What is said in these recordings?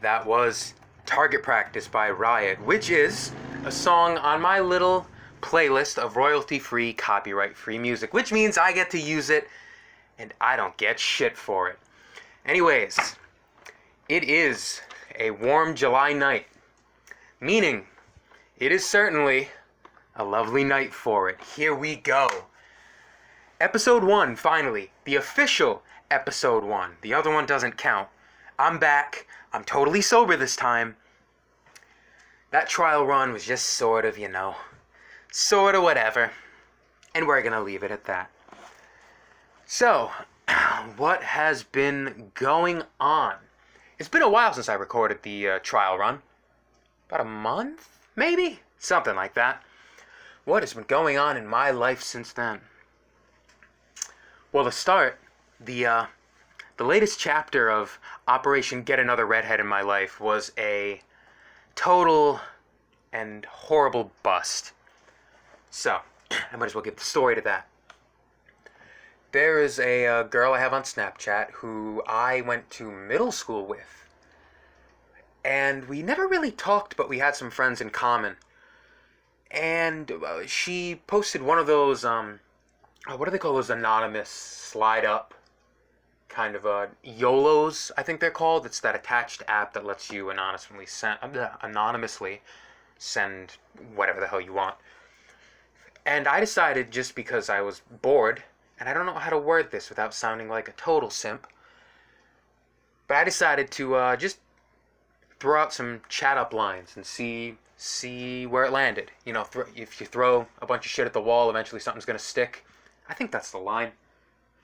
That was Target Practice by Riot, which is a song on my little playlist of royalty-free, copyright-free music, which means I get to use it and I don't get shit for it. Anyways, it is a warm July night, meaning it is certainly a lovely night for it. Here we go. Episode 1, finally. The official episode 1. The other one doesn't count. I'm back. I'm totally sober this time. That trial run was just sort of whatever. And we're gonna leave it at that. So, what has been going on? It's been a while since I recorded the trial run. About a month, maybe? Something like that. What has been going on in my life since then? Well, to start, the latest chapter of Operation Get Another Redhead in my life was a total and horrible bust. So, I might as well give the story to that. There is a girl I have on Snapchat who I went to middle school with. And we never really talked, but we had some friends in common. And she posted one of those, what do they call those anonymous slide up kind of YOLOs, I think they're called. It's that attached app that lets you anonymously send whatever the hell you want. And I decided, just because I was bored, and I don't know how to word this without sounding like a total simp, but I decided to just throw out some chat up lines and see where it landed. You know, if you throw a bunch of shit at the wall, eventually something's gonna stick. I think that's the line.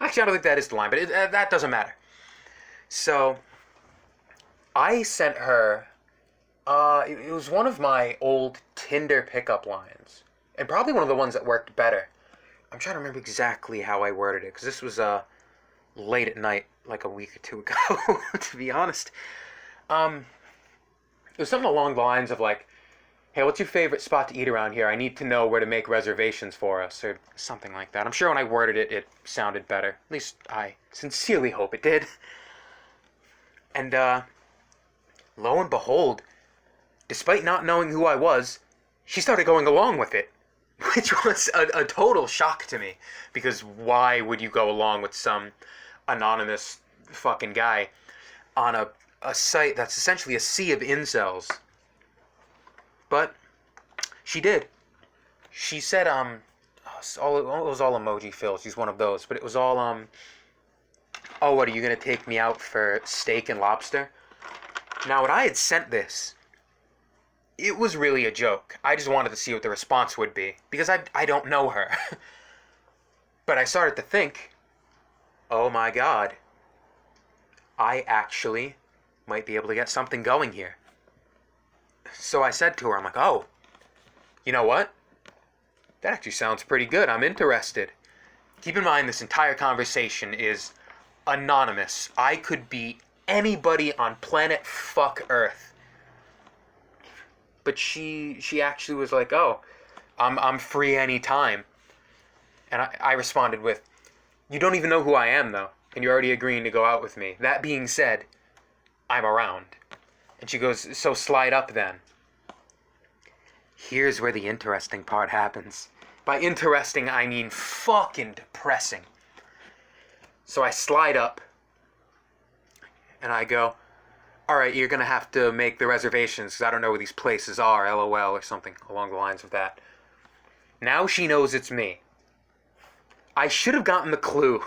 Actually, I don't think that is the line, but that doesn't matter. So, I sent her, it was one of my old Tinder pickup lines, and probably one of the ones that worked better. I'm trying to remember exactly how I worded it, because this was late at night, like a week or two ago, to be honest. It was something along the lines of like, hey, what's your favorite spot to eat around here? I need to know where to make reservations for us, or something like that. I'm sure when I worded it, it sounded better. At least I sincerely hope it did. And, lo and behold, despite not knowing who I was, she started going along with it, which was a total shock to me, because why would you go along with some anonymous fucking guy on a site that's essentially a sea of incels? But she did. She said, it was all emoji filled. She's one of those. But it was all, oh, what, are you going to take me out for steak and lobster? Now, when I had sent this, it was really a joke. I just wanted to see what the response would be, because I don't know her. But I started to think, oh my God, I actually might be able to get something going here. So I said to her, I'm like, oh, you know what? That actually sounds pretty good. I'm interested. Keep in mind, this entire conversation is anonymous. I could be anybody on planet fuck Earth. But she actually was like, oh, I'm free anytime. And I responded with, you don't even know who I am, though, and you're already agreeing to go out with me. That being said, I'm around. And she goes, so slide up then. Here's where the interesting part happens. By interesting, I mean fucking depressing. So I slide up, and I go, alright, you're gonna have to make the reservations, because I don't know where these places are, LOL, or something along the lines of that. Now she knows it's me. I should have gotten the clue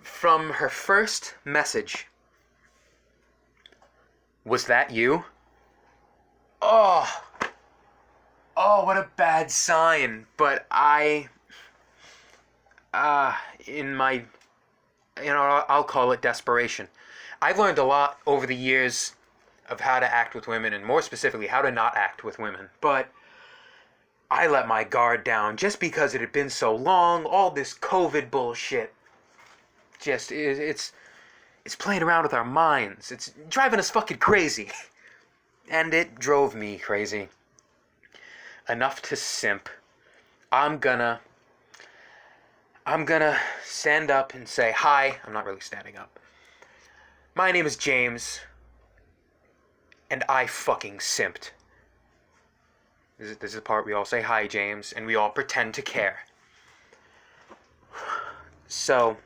from her first message. Was that you? Oh, what a bad sign. But in my, I'll call it desperation. I've learned a lot over the years of how to act with women, and more specifically, how to not act with women. But I let my guard down just because it had been so long. All this COVID bullshit. Just, it's playing around with our minds. It's driving us fucking crazy. And it drove me crazy. Enough to simp. I'm gonna stand up and say hi. I'm not really standing up. My name is James, and I fucking simped. This is the part we all say hi, James, and we all pretend to care. So,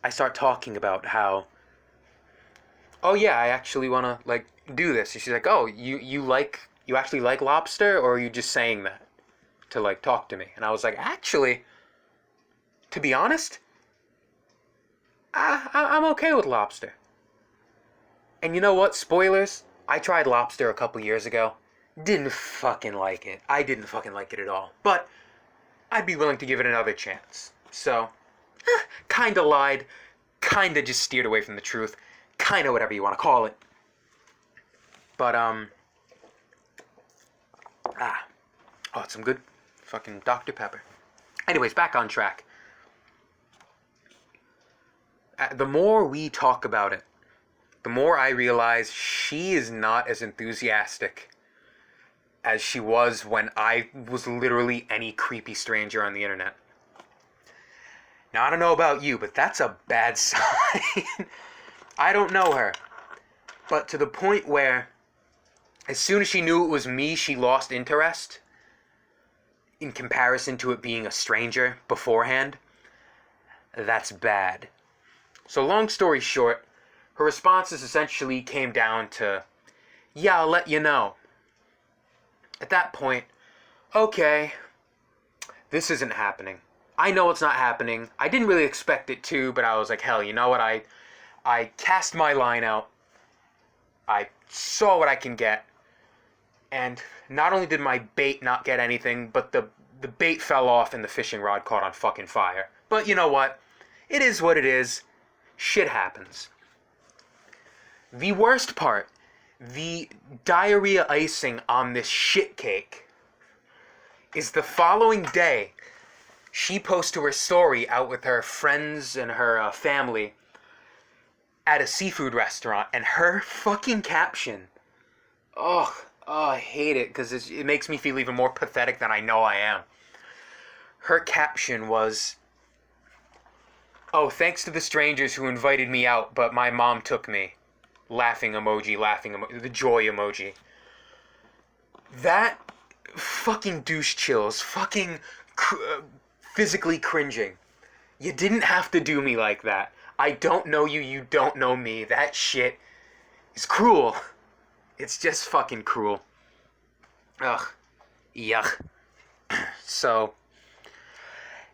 I start talking about how, oh yeah, I actually want to, like, do this. And she's like, oh, you actually like lobster, or are you just saying that to, like, talk to me? And I was like, actually, to be honest, I'm okay with lobster. And you know what? Spoilers. I tried lobster a couple years ago. Didn't fucking like it. I didn't fucking like it at all. But I'd be willing to give it another chance. So, kinda lied. Kinda just steered away from the truth. Kinda whatever you want to call it. But, oh, it's some good fucking Dr. Pepper. Anyways, back on track. The more we talk about it, the more I realize she is not as enthusiastic as she was when I was literally any creepy stranger on the internet. Now, I don't know about you, but that's a bad sign. I don't know her. But to the point where, as soon as she knew it was me, she lost interest in comparison to it being a stranger beforehand. That's bad. So long story short, her responses essentially came down to, yeah, I'll let you know. At that point, okay, this isn't happening. I know it's not happening. I didn't really expect it to, but I was like, hell, you know what? I cast my line out. I saw what I can get. And not only did my bait not get anything, but the bait fell off and the fishing rod caught on fucking fire. But you know what? It is what it is. Shit happens. The worst part, the diarrhea icing on this shit cake, is the following day, she posts to her story out with her friends and her family at a seafood restaurant, and her fucking caption, I hate it, because it makes me feel even more pathetic than I know I am. Her caption was, oh, thanks to the strangers who invited me out, but my mom took me. Laughing emoji, the joy emoji. That fucking douche chills, fucking physically cringing. You didn't have to do me like that. I don't know you, you don't know me. That shit is cruel. It's just fucking cruel. Ugh. Yuck. So,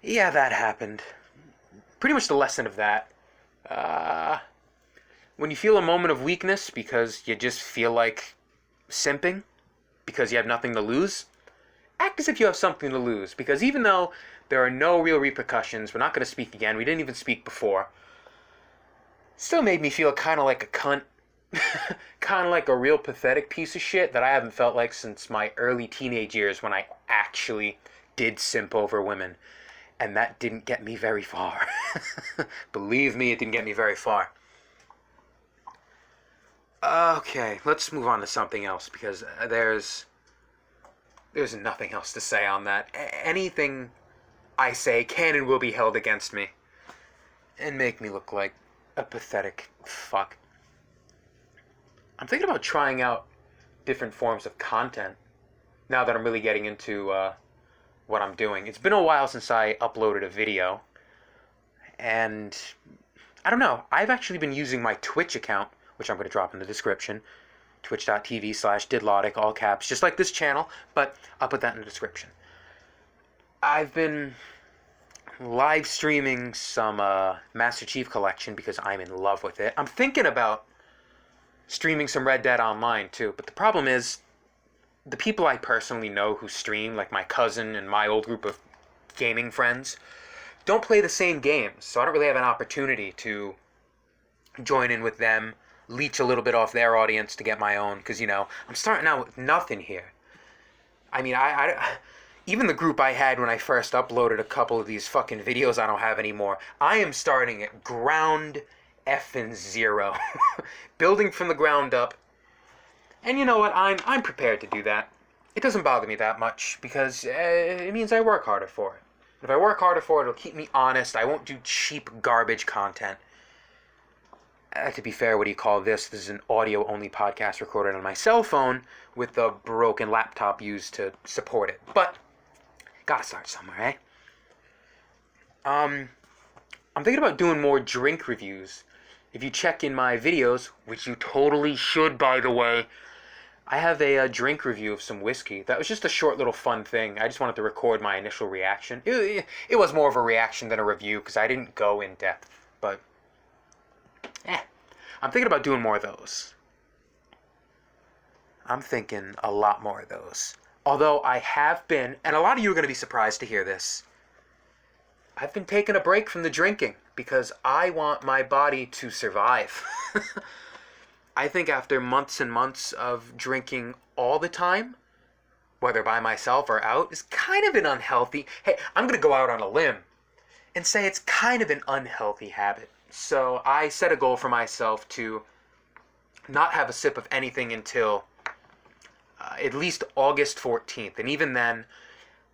yeah, that happened. Pretty much the lesson of that. When you feel a moment of weakness because you just feel like simping, because you have nothing to lose, act as if you have something to lose. Because even though there are no real repercussions, we're not going to speak again, we didn't even speak before, still made me feel kind of like a cunt. Kind of like a real pathetic piece of shit that I haven't felt like since my early teenage years when I actually did simp over women. And that didn't get me very far. Believe me, it didn't get me very far. Okay, let's move on to something else, because there's nothing else to say on that. Anything I say can and will be held against me and make me look like a pathetic fuck. I'm thinking about trying out different forms of content now that I'm really getting into what I'm doing. It's been a while since I uploaded a video, and I don't know, I've actually been using my Twitch account, which I'm going to drop in the description, twitch.tv/DIDDLOTIC, all caps, just like this channel, but I'll put that in the description. I've been live streaming some Master Chief Collection because I'm in love with it. I'm thinking about streaming some Red Dead Online too, but the problem is, the people I personally know who stream, like my cousin and my old group of gaming friends, don't play the same games, so I don't really have an opportunity to join in with them, leech a little bit off their audience to get my own, because, you know, I'm starting out with nothing here. I mean, I even the group I had when I first uploaded a couple of these fucking videos I don't have anymore, I am starting at ground effing zero. Building from the ground up. And you know what? I'm prepared to do that. It doesn't bother me that much, because it means I work harder for it. If I work harder for it, it'll keep me honest. I won't do cheap garbage content. To be fair, what do you call this? This is an audio-only podcast recorded on my cell phone with a broken laptop used to support it. But, gotta start somewhere, eh? I'm thinking about doing more drink reviews. If you check in my videos, which you totally should, by the way, I have a drink review of some whiskey. That was just a short little fun thing. I just wanted to record my initial reaction. It was more of a reaction than a review because I didn't go in depth. But, I'm thinking about doing more of those. I'm thinking a lot more of those. Although I have been, and a lot of you are going to be surprised to hear this, I've been taking a break from the drinking because I want my body to survive. I think after months and months of drinking all the time, whether by myself or out, is kind of an unhealthy... Hey, I'm going to go out on a limb and say it's kind of an unhealthy habit. So I set a goal for myself to not have a sip of anything until at least August 14th. And even then,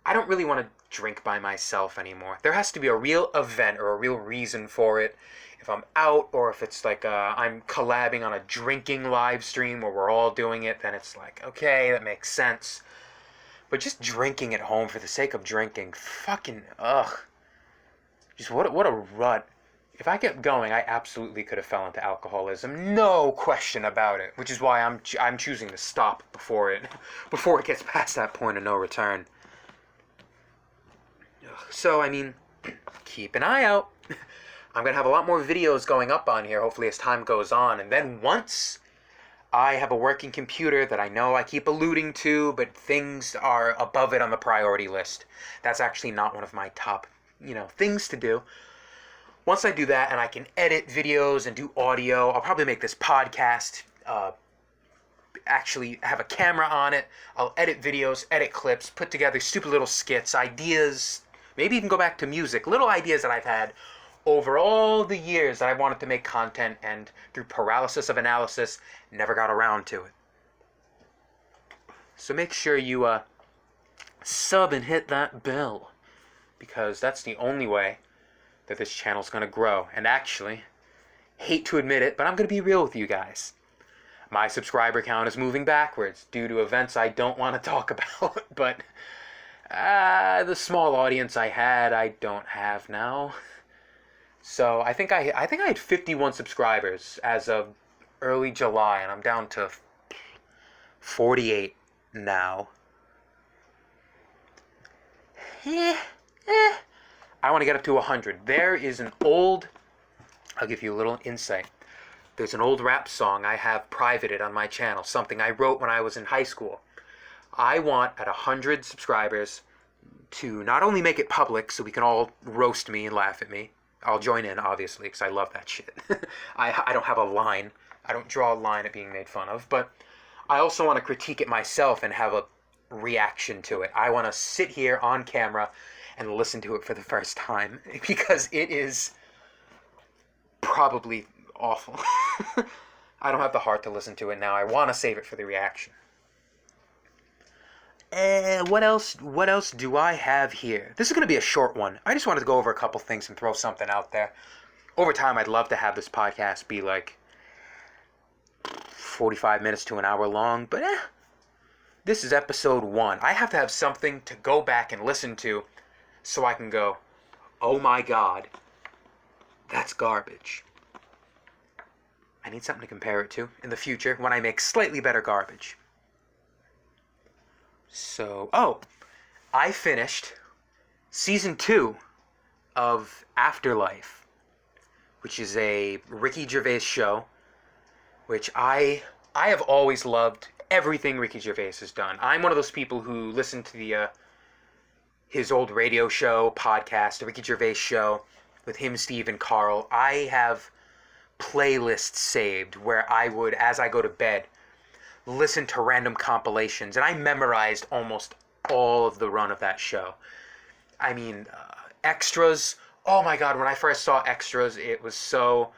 I don't really want to drink by myself anymore. There has to be a real event or a real reason for it. If I'm out or if it's like I'm collabing on a drinking live stream where we're all doing it, then it's like, okay, that makes sense. But just drinking at home for the sake of drinking, fucking, ugh. Just what a rut. If I kept going, I absolutely could have fell into alcoholism, no question about it. Which is why I'm choosing to stop before it gets past that point of no return. So I mean, keep an eye out. I'm gonna have a lot more videos going up on here, hopefully as time goes on. And then once I have a working computer that I know I keep alluding to, but things are above it on the priority list. That's actually not one of my top, things to do. Once I do that and I can edit videos and do audio, I'll probably make this podcast, actually have a camera on it. I'll edit videos, edit clips, put together stupid little skits, ideas, maybe even go back to music, little ideas that I've had over all the years that I wanted to make content, and through paralysis of analysis, never got around to it. So make sure you sub and hit that bell, because that's the only way that this channel's going to grow. And actually, hate to admit it, but I'm going to be real with you guys. My subscriber count is moving backwards due to events I don't want to talk about, but the small audience I had, I don't have now. So I think I had 51 subscribers as of early July, and I'm down to 48 now. I want to get up to 100. There is I'll give you a little insight. There's an old rap song I have privated on my channel, something I wrote when I was in high school. I want, at 100 subscribers, to not only make it public so we can all roast me and laugh at me. I'll join in, obviously, because I love that shit. I don't have a line. I don't draw a line at being made fun of. But I also want to critique it myself and have a reaction to it. I want to sit here on camera and listen to it for the first time, because it is probably awful. I don't have the heart to listen to it now. I want to save it for the reaction. What else do I have here? This is going to be a short one. I just wanted to go over a couple things and throw something out there. Over time, I'd love to have this podcast be like 45 minutes to an hour long, but this is episode 1. I have to have something to go back and listen to so I can go, oh my god, that's garbage. I need something to compare it to in the future when I make slightly better garbage. So, I finished season 2 of Afterlife, which is a Ricky Gervais show, which I have always loved everything Ricky Gervais has done. I'm one of those people who listen to his old radio show, podcast, the Ricky Gervais show, with him, Steve, and Carl. I have playlists saved where I would, as I go to bed, listen to random compilations, and I memorized almost all of the run of that show. I mean, extras. Oh my god, when I first saw extras, it was so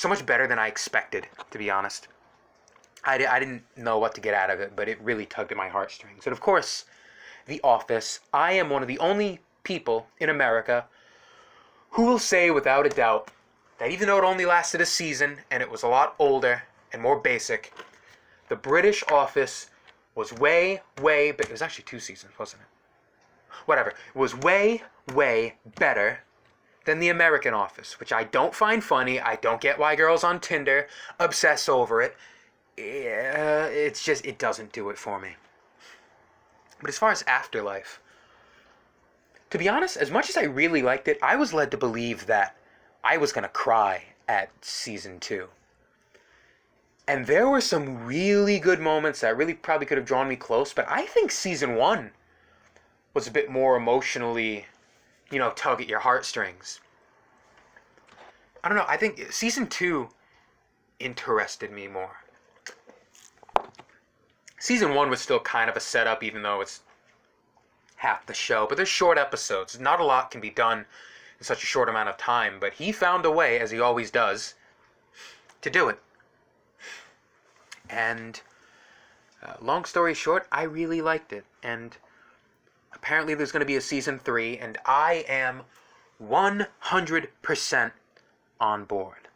much better than I expected, to be honest. I didn't know what to get out of it, but it really tugged at my heartstrings. And of course, The Office. I am one of the only people in America who will say without a doubt that even though it only lasted a season and it was a lot older and more basic, the British Office was way, but it was actually 2 seasons, wasn't it? Whatever. It was way, way better than the American Office, which I don't find funny. I don't get why girls on Tinder obsess over it. It's just, it doesn't do it for me. But as far as Afterlife, to be honest, as much as I really liked it, I was led to believe that I was going to cry at season 2. And there were some really good moments that really probably could have drawn me close, but I think season 1 was a bit more emotionally, tug at your heartstrings. I don't know, I think season 2 interested me more. Season 1 was still kind of a setup, even though it's half the show, but there's short episodes. Not a lot can be done in such a short amount of time, but he found a way, as he always does, to do it. And long story short, I really liked it. And apparently there's going to be a season 3, and I am 100% on board.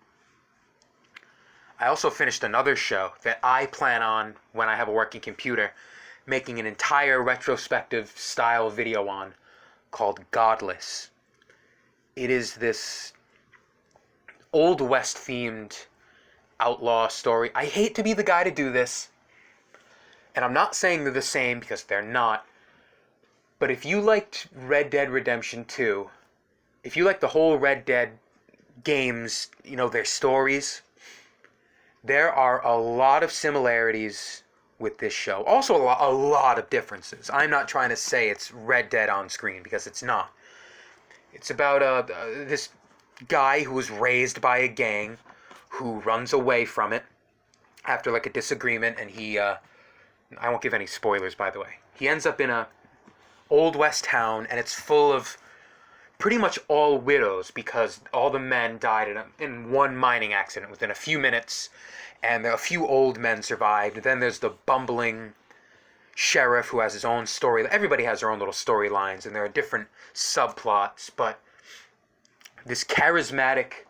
I also finished another show that I plan on, when I have a working computer, making an entire retrospective style video on, called Godless. It is this Old West themed outlaw story. I hate to be the guy to do this, and I'm not saying they're the same because they're not, but if you liked Red Dead Redemption 2, if you like the whole Red Dead games, their stories, there are a lot of similarities with this show. Also a lot of differences. I'm not trying to say it's Red Dead on screen, because it's not. It's about this guy who was raised by a gang who runs away from it after a disagreement, and he I won't give any spoilers, by the way. He ends up in a Old West town, and it's full of pretty much all widows, because all the men died in one mining accident within a few minutes, and a few old men survived. Then there's the bumbling sheriff who has his own story. Everybody has their own little storylines, and there are different subplots, but this charismatic,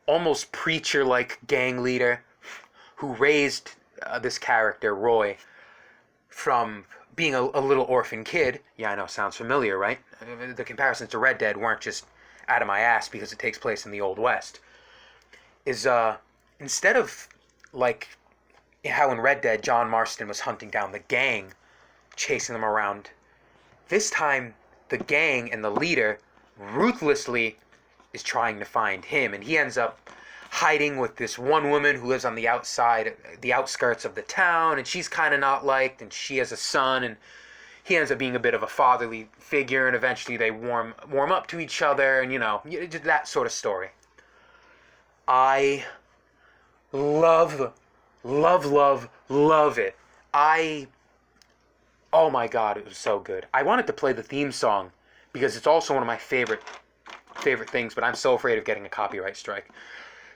almost preacher-like gang leader who raised this character, Roy, from being a little orphan kid. Yeah, I know, sounds familiar, right? The comparisons to Red Dead weren't just out of my ass because it takes place in the Old West. Is, instead of, how in Red Dead, John Marston was hunting down the gang, chasing them around, this time, the gang and the leader ruthlessly is trying to find him, and he ends up hiding with this one woman who lives on the outskirts of the town, and she's kind of not liked, and she has a son, and he ends up being a bit of a fatherly figure, and eventually they warm up to each other, and that sort of story. I love it. Oh my god, it was so good. I wanted to play the theme song because it's also one of my favorite things, but I'm so afraid of getting a copyright strike.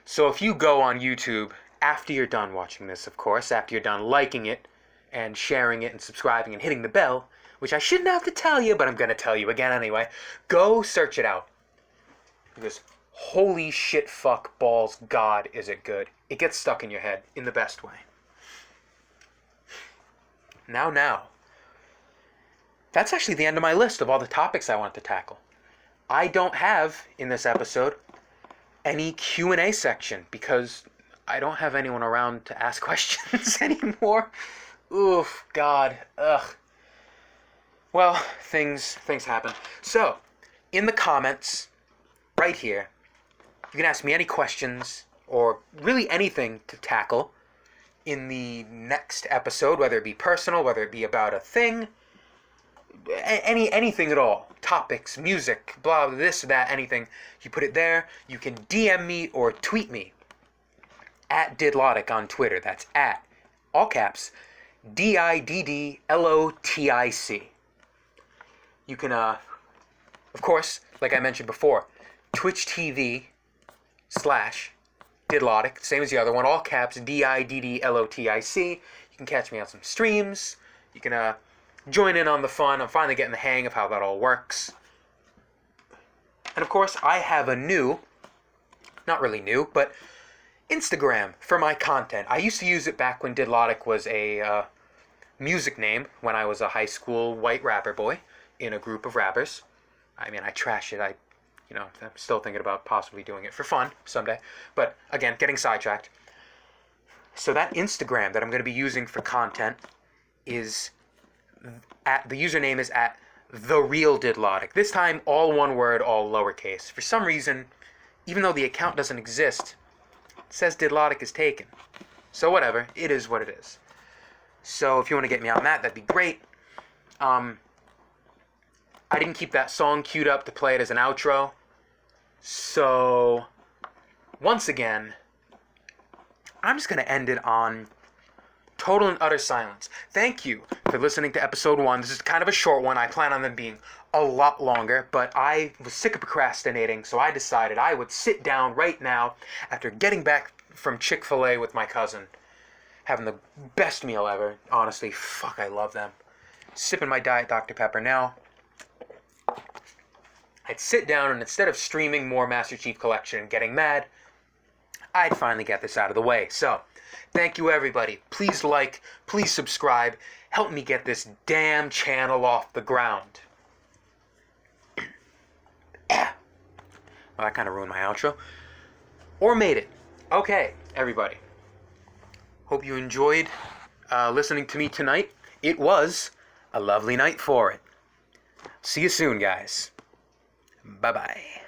So if you go on YouTube, after you're done watching this, of course, after you're done liking it and sharing it and subscribing and hitting the bell, which I shouldn't have to tell you, but I'm going to tell you again anyway, go search it out. Because holy shit, fuck, balls, god, is it good. It gets stuck in your head in the best way. Now. That's actually the end of my list of all the topics I wanted to tackle. I don't have, in this episode, any Q&A section because I don't have anyone around to ask questions anymore. Oof, God, ugh. Well, things happen. So, in the comments, right here, you can ask me any questions or really anything to tackle in the next episode, whether it be personal, whether it be about a thing, anything at all. Topics, music, blah, this, that, anything. You put it there. You can DM me or tweet me at DIDDLOTIC on Twitter. That's at, all caps, DIDDLOTIC. You can, of course, like I mentioned before, Twitch TV /DIDDLOTIC, same as the other one, all caps, DIDDLOTIC. You can catch me on some streams. You can, join in on the fun. I'm finally getting the hang of how that all works. And of course, I have a new not really new, but Instagram for my content. I used to use it back when DIDDLOTIC was a music name, when I was a high school white rapper boy in a group of rappers. I mean, I trash it. I'm still thinking about possibly doing it for fun someday. But again, getting sidetracked. So that Instagram that I'm going to be using for content is the username is at the real DIDDLOTIC. This time, all one word, all lowercase. For some reason, even though the account doesn't exist, it says DIDDLOTIC is taken. So whatever, it is what it is. So if you want to get me on that, that'd be great. I didn't keep that song queued up to play it as an outro. So once again, I'm just going to end it on total and utter silence. Thank you for listening to episode 1. This is kind of a short one. I plan on them being a lot longer, but I was sick of procrastinating, so I decided I would sit down right now after getting back from Chick-fil-A with my cousin. Having the best meal ever. Honestly, fuck, I love them. Sipping my Diet Dr. Pepper now. I'd sit down and instead of streaming more Master Chief Collection and getting mad, I'd finally get this out of the way. So, thank you everybody. Please like, please subscribe. Help me get this damn channel off the ground. Well, that kind of ruined my outro. Or made it. Okay, everybody. Hope you enjoyed listening to me tonight. It was a lovely night for it. See you soon, guys. Bye-bye.